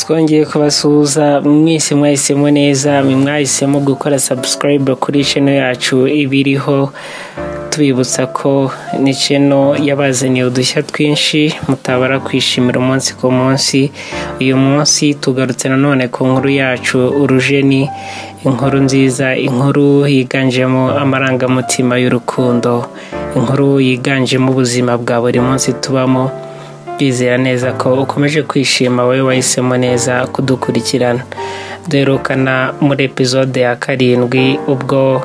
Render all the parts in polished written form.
twongeye kubasuhuza mwese mwahisemo neza, mwahisemo gukora subscribe kuri channel yacu Ibiriho. Tubibutsa ko ni channel yabazaniye udushya twinshi mutabara kwishimira umunsi ku munsi. Uyu munsi tugarutse nanone ku nkuru yacu Urujeni, inkuru nziza, inkuru yiganjemo amarangamutima y'urukundo, inkuru yiganjemo ubuzima bwa buri munsi tubamo. Bizera neza ko ukomeje kwishima wowe wahisemo neza kudukurikirana. Duherukana muri episode ya 7 ubwo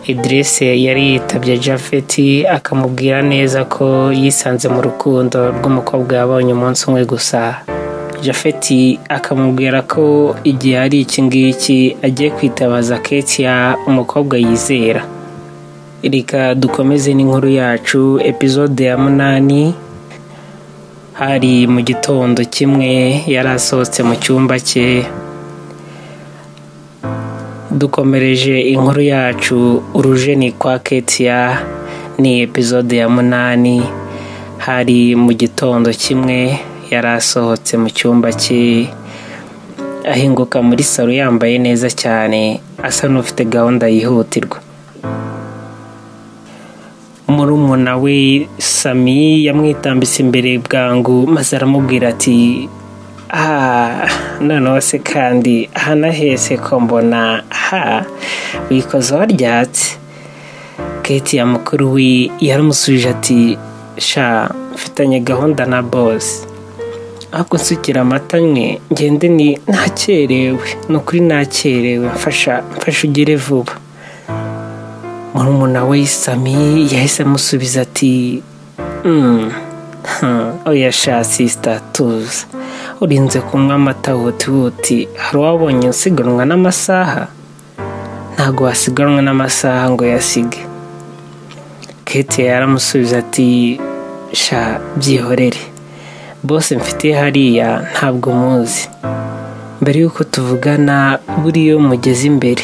Idrisse yari yitabye Japhet akamubwira neza ko yisanze mu rukundo rw'umukobwa yabonye umunsi umwe gusa. Japhet akamubwira ko igihe ari iki ngiki agiye kwitabaza Ketia, umukobwa yizera. Reka dukomeze n'inkuru yacu episode ya 8. Hari mu gitondo kimwe yari asohotse mu cyumba cye. Dukomereje inkuru yacu Urujeni kwa Ketia, ni episode ya 8. Hari mu gitondo kimwe yari asohotse mu cyumba cye, ahinguka muri salo yambaye neza cyane, asa n'ufite gahunda yihutirwa. Murumuna we Sami yamwitambise imbere bwangu maze aramubwira ati noneho se kandi hanahese ko mbona wikoze waryatse. Ketia mukuru we yaramusubije ati mfitanye gahunda na boss, ahubwo nsukira amata nywe ngende, ni nakerewe, nukuri nakerewe, mfasha ugire vuba. Murumuna we Sami yahise amusubiza ati oya sister tuza, urinze kunywa amata huti, hari wabonye usiganwa n'amasaha? Ntago wasiganwa n'amasaha ngo yasige. Ketia yaramusubiza ati byihorere, bose mfite hariya ntabwo muzi. Mbere yuko tuvugana buriyo mugeze imbere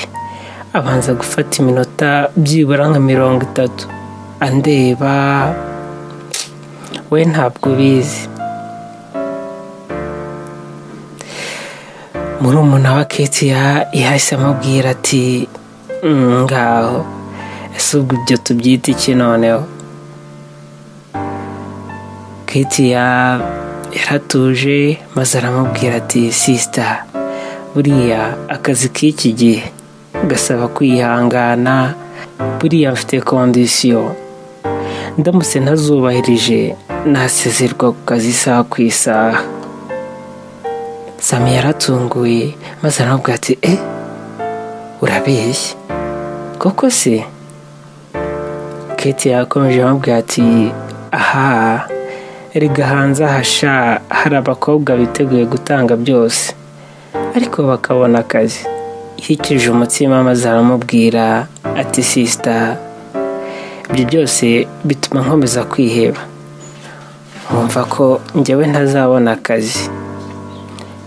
abanza gufata iminota byibura nka 30 andeba, we ntabwo bizi. Murumuna wa Ketia yahise amubwira ati ngaho ese ubwo ibyo tubyita iki noneho? Ketia yaratuje maze aramubwira ati sister, buriya akazi k'iki gihe gasaba kwihangana, buriya mfite kondisiyo, ndamutse ntazubahirije nasezerwa ku kazi isaha ku isaha. Sami yaratunguye maze aramubwira ati urabeshya koko se? Ketia yakomeje amubwira ati erega hanze hari abakobwa biteguye gutanga byose ariko bakabona akazi. Yikije umutima maze aramubwira ati sister, ibyo byose bituma nkomeza kwiheba, nkumva ko njyewe ntazabona akazi.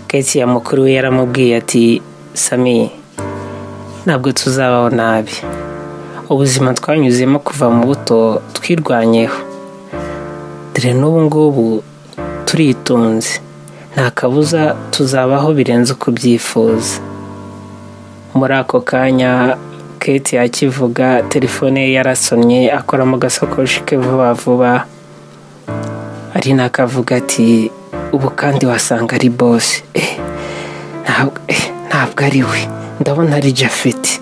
Ketia mukuru we yaramubwiye ati Sami, ntabwo tuzabaho nabi, ubuzima twanyuzemo kuva mu buto twirwanyeho, dore n'ubu ngubu turitunze, nta kabuza tuzabaho birenze uko byifuza. Muri ako kanya Ketia akivuga telefone ye yarasonye, akora mu gasakoshi ke vuba vuba, ari nakavuga ati ubu kandi wasanga ari boss. Ntabwo ari we, ndabona ari Japhet.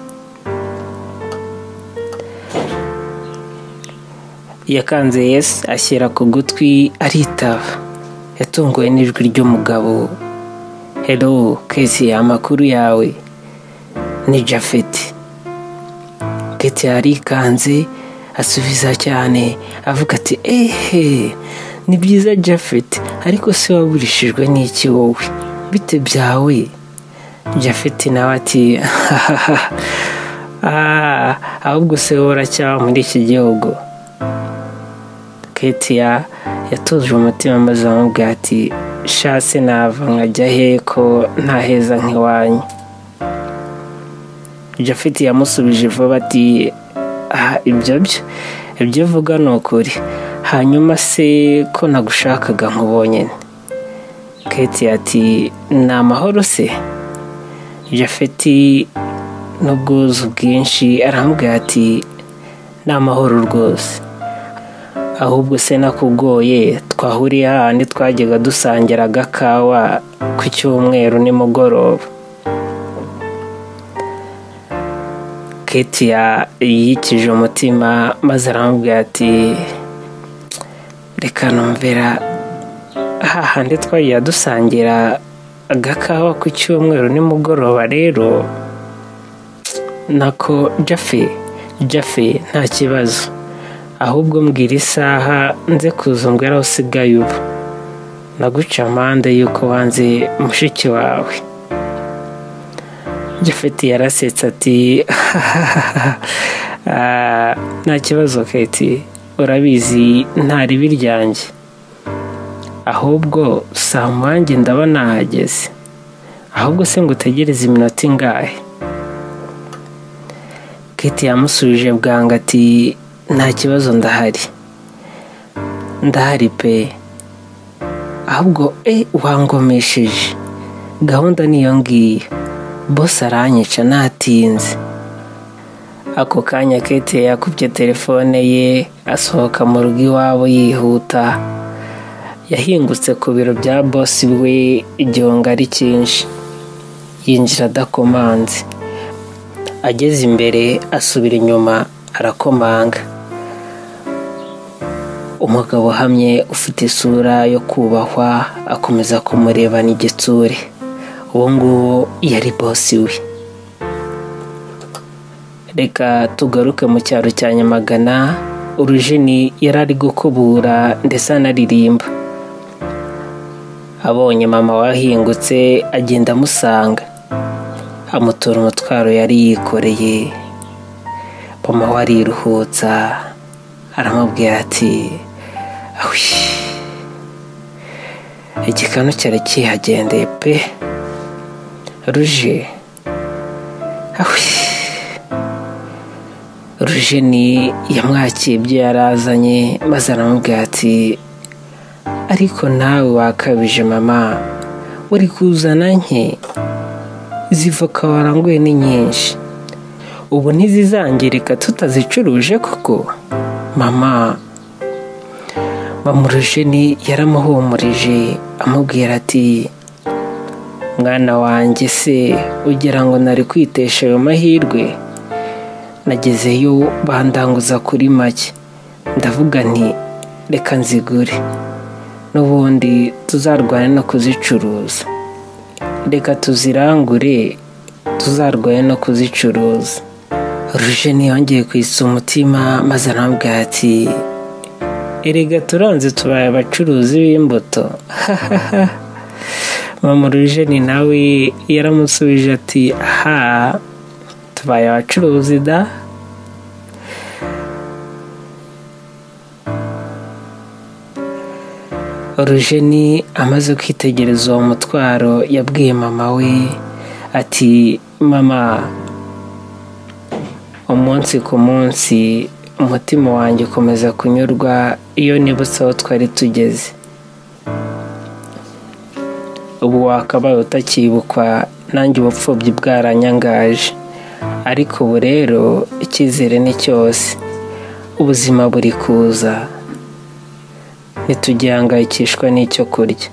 Yakanze yes ashyira ku gutwi aritaba, yatunguwe n'ijwi ry'umugabo. Hello Ketia, amakuru yawe? Ni Japhet. Ketia arikanze asubiza cyane avuga ati ni byiza Japhet, ariko se waburishijwe n'iki wowe, bite byawe? Japhet nawe ati ahubwo se uracyaba muri iki gihugu? Ketia yatuje umutima maze amubwira ati se nava nkajya he ko nta heza nk'iwanyu? Japhet yamusubije vuba ati ibyo uvuga ni ukuri, hanyuma se ko nagushakaga nkubonye? Keti ati ni amahoro se? Jafeti n'ubwuzu bwinshi arambwira ati ni amahoro rwose, ahubwo se nakugoye twahuriye hahandi twajyaga dusangira agakawa ku cyumweru nimugoroba. Keti yikije umutima maze arambwira ati reka numvira hahandi twagiye dusangira agakawa ku cyumweru nimugoroba rero nako Jafe nta kibazo, ahubwo mbwira isaha nze kuzumbwira aho usigaye ubu, naguca amande yuko wanze mushiki wawe. Jafeti yarasetse ati nta kibazo Keti, urabizi nta ribi ryanjye, ahubwo saa mwanjye ndaba nahageze, ahubwo se ngo utegereze iminota ingahe? Keti yamusubije bwanga ati nta kibazo ndahari pe, ahubwo wangomesheje, gahunda niyo ngiyo, boss aranyica natinze. Ako kanya Keti yakubye telefone ye asohoka mu rugo iwabo yihuta. Yahingutse ku biro bya boss we igihonga ari cyinshi, yinjira adakomanze. Ageze imbere asubira inyuma arakomanga. Umugabo uhamye ufite isura yo kubahwa akomeza kumurebana igitsure. Uwo nguwo yari boss we. Reka tugaruke mu cyaro cya Nyamagana. Urujeni yari ari gukubura ndetse anaririmba. Abonye mama wahingutse agenda amusanga, amutura umutwaro yari yikoreye. Mama wariruhutsa aramubwira ati igikanu cyari kihagendeye pe Ruje. Urujeni yamwakiye ibyo yarazanye maze aramubwira ati ariko nawe wakabije mama, uri kuzana nke, izivoka waranguye ni nyinshi, ubu ntizizangirika tutazicuruje koko? Mama Urujeni yaramuhumurije amubwira ati mwana wanjye se ugira ngo nari kwitesha ayo mahirwe? Nagezeyo bandanguza kuri make, ndavuga nti reka nzigure, n'ubundi tuzarwane no kuzicuruza, reka tuzirangure tuzarwane no kuzicuruza. Urujeni yongeye kwisa umutima maze arambwira ati erega turanze tubaye abacuruzi b'imbuto. Mama Urujeni nawe yaramusubije ati tubaye abacuruzi da. Urujeni amaze kwitegereza uwo mutwaro yabwiye mama we ati mama, umunsi ku munsi umutima wanjye ukomeza kunyurwa iyo nibutse aho twari tugeze. Ubu wakabaye utakibukwa, nanjye ubupfubyi bwaranyangaje, ariko ubu rero icyizere ni cyose, ubuzima buri kuza, ntitugihangayikishwa n'icyo kurya.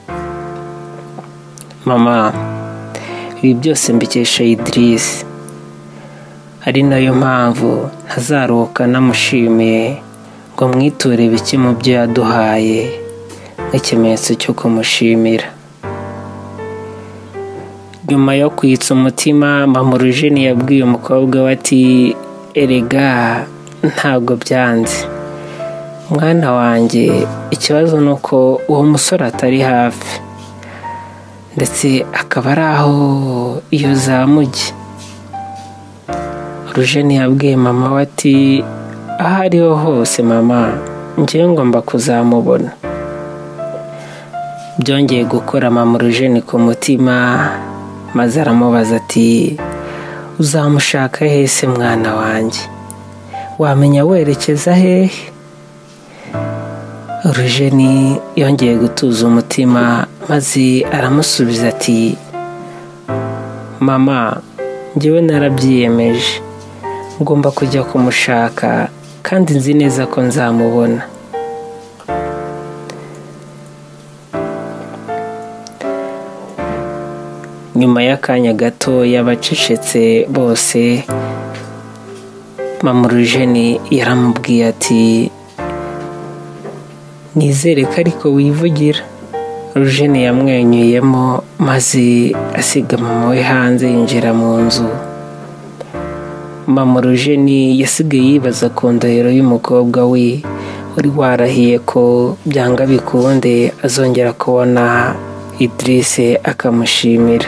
Mama, ibi byose mbikesha Idris, ari nayo mpamvu ntazaruhuka namushimiye ngo mwiture bike mu byo yaduhaye nk'ikimenyetso cyo kumushimira. Nyuma yo kwitsa umutima, Mama Urujeni yabwiye umukobwa we ati erega ntabwo byanze mwana wanjye, ikibazo ni uko uwo musore atari hafi, ndetse akaba ari aho iyo za mugi. Urujeni yabwiye mama we ati aho ariho hose mama, njyewe ngomba kuzamubona. Byongeye gukora Mama Urujeni ku mutima, maze aramubaza ati uzamushaka hese mwana wanjye, wamenya werekeza hehe? Urujeni yongeye gutuza umutima maze aramusubiza ati mama, njyewe narabyiyemeje, ngomba kujya kumushaka kandi nzi neza ko nzamubona. Nyuma y'akanya gato y'abacecetse bose, mama Urujeni yaramubwiye ati nizere ko ariko wivugira. Urujeni yamwenyuyemo maze asiga mama we hanze yinjira mu nzu. Mama Urujeni yasigaye yibaza ku ndahiro y'umukobwa we wari warahiye ko byanga bikunde azongera kubona Idrise akamushimira.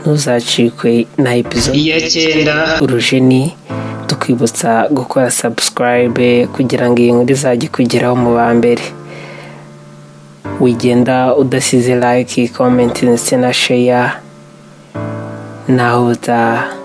Ntuzacikwe na episode ya 9 Urujeni, tukwibutsa gukora subscribe kugira ngo iyi nkuru izajye kugeraho mu ba mbere. Wigenda udasize like, comment ndetse na share. Naho utaha.